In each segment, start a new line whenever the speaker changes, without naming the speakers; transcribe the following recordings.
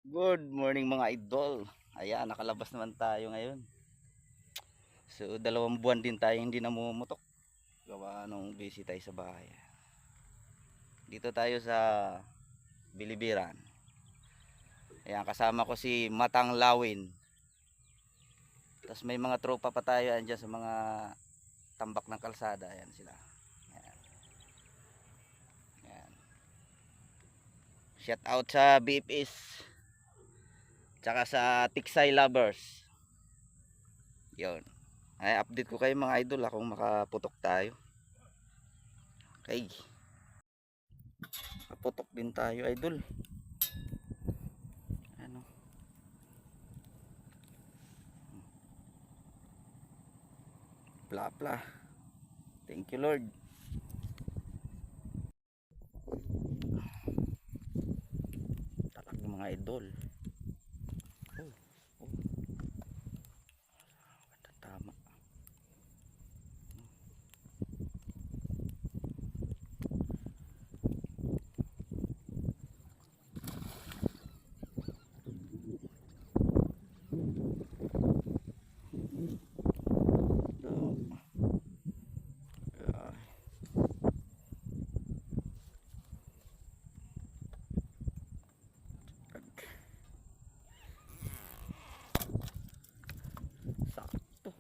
Good morning mga idol. Ayan, nakalabas naman tayo ngayon. So, 2 buwan din tayo hindi namumutok. Gawa nung busy tayo sa bahay. Dito tayo sa Bilibiran. Ayan, kasama ko si Matang Lawin. Tapos may mga tropa pa tayo andyan sa mga tambak ng kalsada. Ayan sila. Ayan. Ayan. Shout out sa BFS. Tsaka sa Tiksay Lovers. Yun. Ay, update ko kayo mga idol kung makaputok tayo. Okay. Makaputok din tayo idol. Ano? Pla pla. Thank you Lord. Talag ng mga idol. Oh, oh. Tama. Sakto.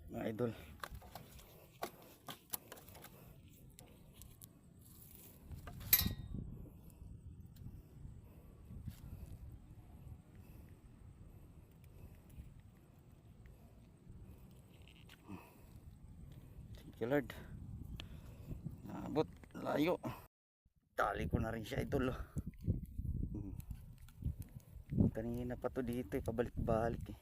Mga idol. Thank you Lord. Naabot. Layo. Tali ko na rin siya idol. Kanina pa to dito pabalik-balik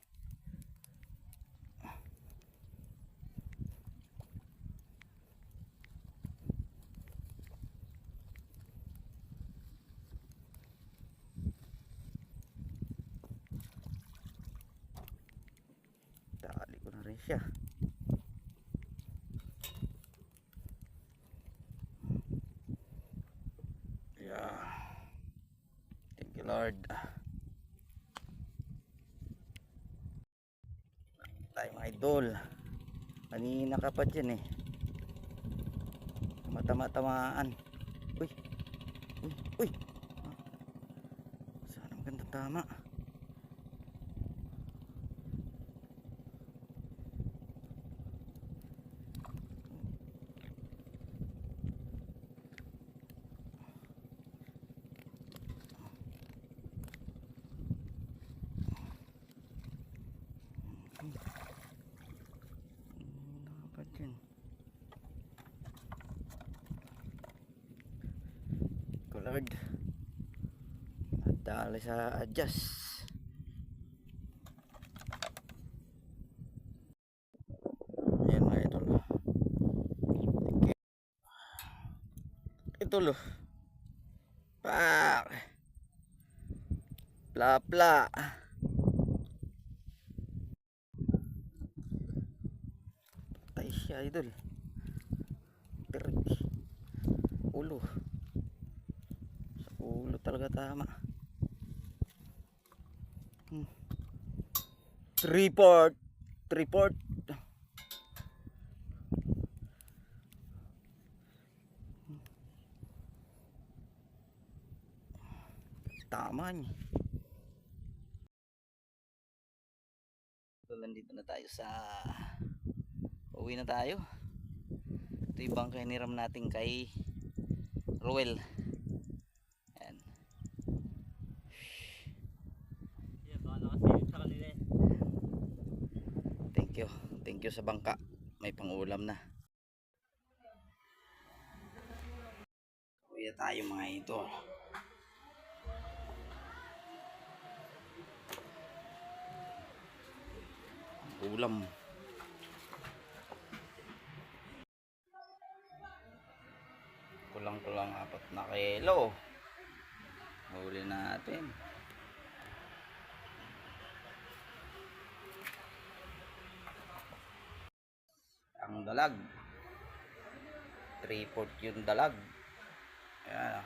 Tali ko na rin siya. Yeah. Thank you Lord. Tayo mga idol. Kanina ka pa dyan Matama-tamaan. Uy. Uy. Uy. Sana maganda tama. Lord, dali sa adjust. Ayan mga idol. Ito lo. Pak. Pla pla. Patay siya idol. Tirik. Ulo. Sa ulo talaga tama. Report. Report. Tama niya. So, nandito na tayo sa uwi na tayo. Ito yung bangka hiniram natin kay Roel. Ayan. Thank you. Thank you sa bangka. May pangulam na. Uwi na tayo mga ito. Ulam. kulang 4 na kilo. Huli natin. Ang dalag. 3/4 yung dalag. Ayan.